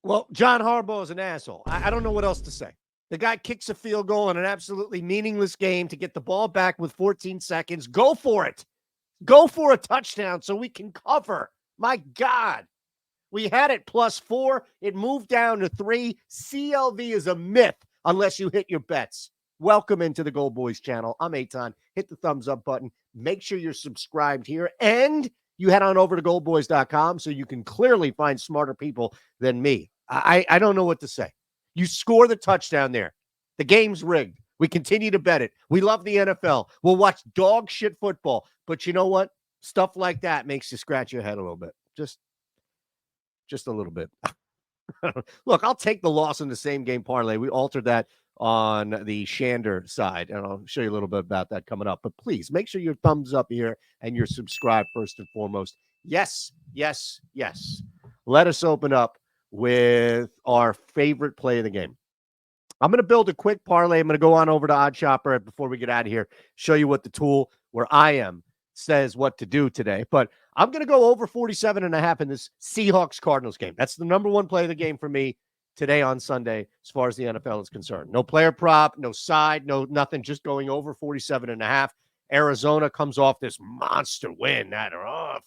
Well, John Harbaugh is an asshole. I don't know what else to say. The guy kicks a field goal in an absolutely meaningless game to get the ball back with 14 seconds. Go for it. Go for a touchdown so we can cover. My God. We had it +4. It moved down to 3. CLV is a myth unless you hit your bets. Welcome into the GoldBoys channel. I'm Eytan. Hit the thumbs up button. Make sure you're subscribed here. And you head on over to goldboys.com so you can clearly find smarter people than me. I don't know what to say. You score the touchdown there. The game's rigged. We continue to bet it. We love the NFL. We'll watch dog shit football. But you know what? Stuff like that makes you scratch your head a little bit. Just a little bit. Look, I'll take the loss in the same game parlay. We altered that on the Shander side, and I'll show you a little bit about that coming up. But please make sure you're thumbs up here and you're subscribed first and foremost. Yes, yes, yes. Let us open up with our favorite play of the game. I'm going to build a quick parlay. I'm going to go on over to Oddshopper before we get out of here, show you what the tool where I am says what to do today. But I'm going to go over 47.5 in this Seahawks-Cardinals game. That's the number one play of the game for me today on Sunday as far as the NFL is concerned. No player prop, no side, no nothing, just going over 47.5. Arizona comes off this monster win.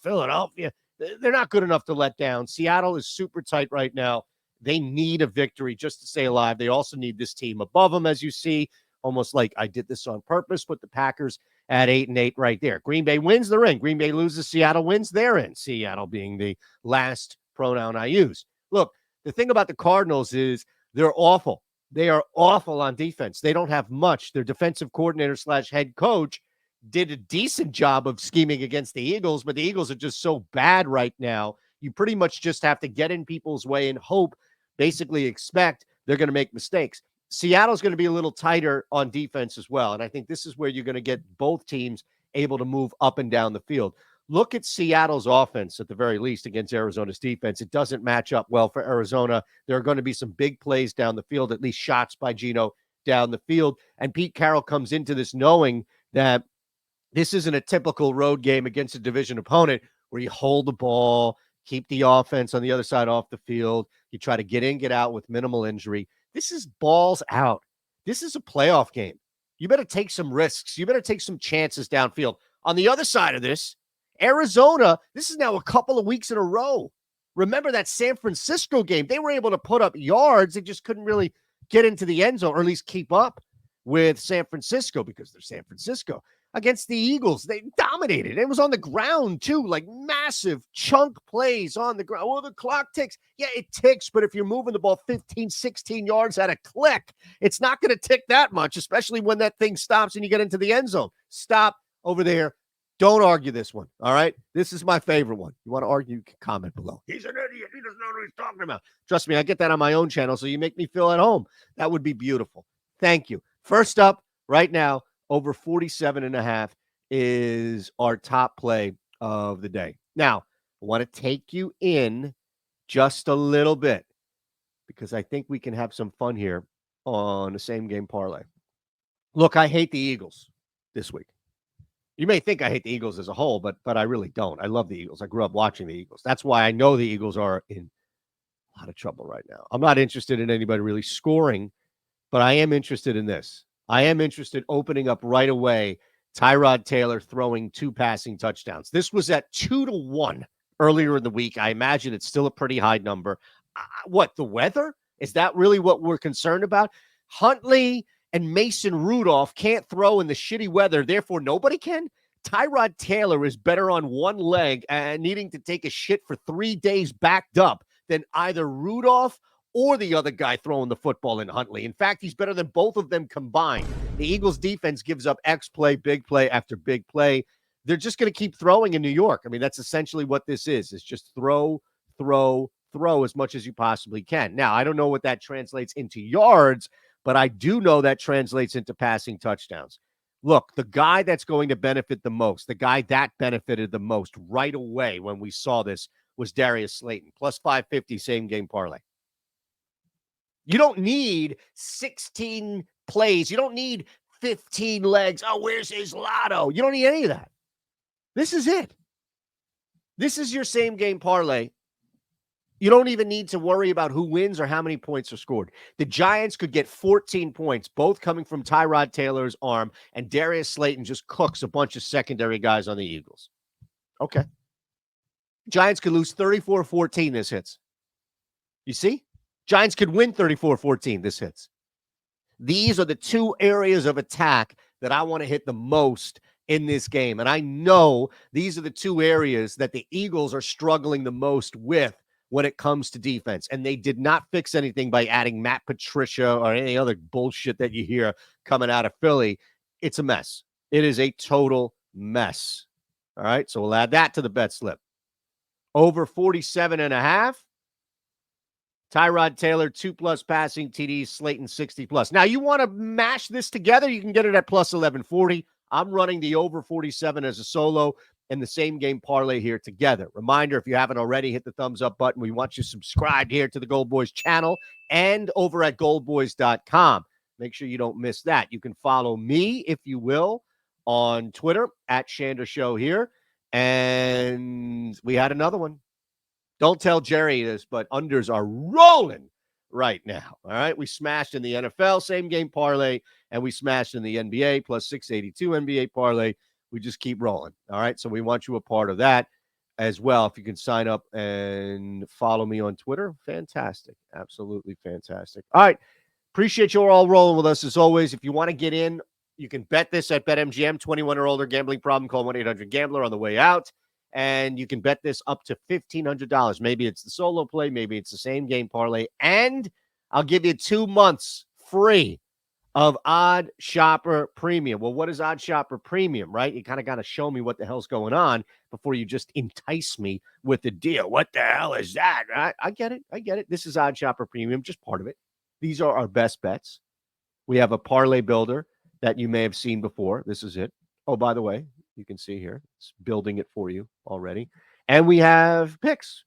Philadelphia, they're not good enough to let down. Seattle is super tight right now. They need a victory just to stay alive. They also need this team above them, as you see, almost like I did this on purpose. Put the Packers at 8-8 right there. Green Bay wins, they're in. Green Bay loses, Seattle wins, they're in. Seattle being the last pronoun I use. Look, the thing about the Cardinals is they're awful. They are awful on defense. They don't have much. Their defensive coordinator / head coach did a decent job of scheming against the Eagles, but the Eagles are just so bad right now. You pretty much just have to get in people's way and hope, basically expect they're going to make mistakes. Seattle's going to be a little tighter on defense as well, and I think this is where you're going to get both teams able to move up and down the field. Look at Seattle's offense, at the very least, against Arizona's defense. It doesn't match up well for Arizona. There are going to be some big plays down the field, at least shots by Geno down the field, and Pete Carroll comes into this knowing that this isn't a typical road game against a division opponent where you hold the ball, keep the offense on the other side off the field. You try to get in, get out with minimal injury. This is balls out. This is a playoff game. You better take some risks. You better take some chances downfield. On the other side of this, Arizona, this is now a couple of weeks in a row. Remember that San Francisco game? They were able to put up yards. They just couldn't really get into the end zone or at least keep up with San Francisco because they're San Francisco. Against the Eagles, they dominated. It was on the ground, too, like massive chunk plays on the ground. Well, the clock ticks. Yeah, it ticks, but if you're moving the ball 15, 16 yards at a click, it's not going to tick that much, especially when that thing stops and you get into the end zone. Stop over there. Don't argue this one, all right? This is my favorite one. You want to argue, you can comment below. He's an idiot. He doesn't know what he's talking about. Trust me, I get that on my own channel, so you make me feel at home. That would be beautiful. Thank you. First up, right now, over 47.5 is our top play of the day. Now, I want to take you in just a little bit because I think we can have some fun here on the same game parlay. Look, I hate the Eagles this week. You may think I hate the Eagles as a whole, but I really don't. I love the Eagles. I grew up watching the Eagles. That's why I know the Eagles are in a lot of trouble right now. I'm not interested in anybody really scoring, but I am interested in this. I am interested in opening up right away Tyrod Taylor throwing 2 passing touchdowns. This was at 2-1 earlier in the week. I imagine it's still a pretty high number. What, the weather? Is that really what we're concerned about? Huntley and Mason Rudolph can't throw in the shitty weather, therefore nobody can? Tyrod Taylor is better on one leg and needing to take a shit for 3 days backed up than either Rudolph or the other guy throwing the football in Huntley. In fact, he's better than both of them combined. The Eagles defense gives up X play, big play after big play. They're just going to keep throwing in New York. I mean, that's essentially what this is. It's just throw as much as you possibly can. Now, I don't know what that translates into yards, but I do know that translates into passing touchdowns. Look, the guy that's going to benefit the most, the guy that benefited the most right away when we saw this was Darius Slayton, plus 550 same game parlay. You don't need 16 plays. You don't need 15 legs. Oh, where's his lotto? You don't need any of that. This is it. This is your same game parlay You don't even need to worry about who wins or how many points are scored. The Giants could get 14 points, both coming from Tyrod Taylor's arm, and Darius Slayton just cooks a bunch of secondary guys on the Eagles. Okay. Giants could lose 34-14. This hits. You see? Giants could win 34-14. This hits. These are the two areas of attack that I want to hit the most in this game. And I know these are the two areas that the Eagles are struggling the most with when it comes to defense. And they did not fix anything by adding Matt Patricia or any other bullshit that you hear coming out of Philly. It's a mess. It is a total mess. All right. So we'll add that to the bet slip. Over 47.5. Tyrod Taylor, 2+ passing TDs, Slayton 60+. Now, you want to mash this together, you can get it at plus 1140. I'm running the over 47 as a solo and the same game parlay here together. Reminder, if you haven't already, hit the thumbs up button. We want you subscribed here to the GoldBoys channel and over at goldboys.com. Make sure you don't miss that. You can follow me, if you will, on Twitter at Shander Show here. And we had another one. Don't tell Jerry this, but unders are rolling right now. All right. We smashed in the NFL, same game parlay, and we smashed in the NBA plus 682 NBA parlay. We just keep rolling. All right. So we want you a part of that as well. If you can sign up and follow me on Twitter, fantastic. Absolutely fantastic. All right. Appreciate you all rolling with us as always. If you want to get in, you can bet this at BetMGM. 21 or older, gambling problem, call 1-800-GAMBLER on the way out. And you can bet this up to $1,500. Maybe it's the solo play. Maybe it's the same game parlay. And I'll give you 2 months free of Oddshopper Premium. Well, what is Oddshopper Premium, right? You kind of got to show me what the hell's going on before you just entice me with the deal. What the hell is that? I get it. I get it. This is Oddshopper Premium, just part of it. These are our best bets. We have a parlay builder that you may have seen before. This is it. Oh, by the way, you can see here, it's building it for you already. And we have picks.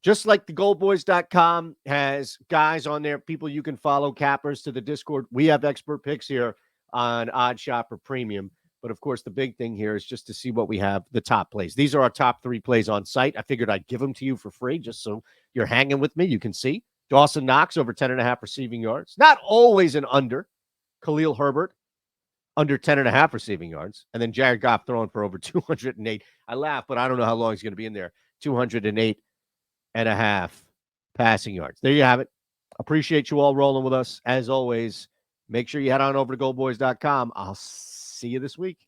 Just like the goldboys.com has guys on there, people you can follow, cappers to the Discord. We have expert picks here on Oddshopper Premium. But of course, the big thing here is just to see what we have, the top plays. These are our top 3 plays on site. I figured I'd give them to you for free just so you're hanging with me. You can see Dawson Knox over 10.5 receiving yards. Not always an under. Khalil Herbert under 10.5 receiving yards. And then Jared Goff throwing for over 208. I laugh, but I don't know how long he's going to be in there. 208.5 passing yards. There you have it. Appreciate you all rolling with us. As always, make sure you head on over to goldboys.com. I'll see you this week.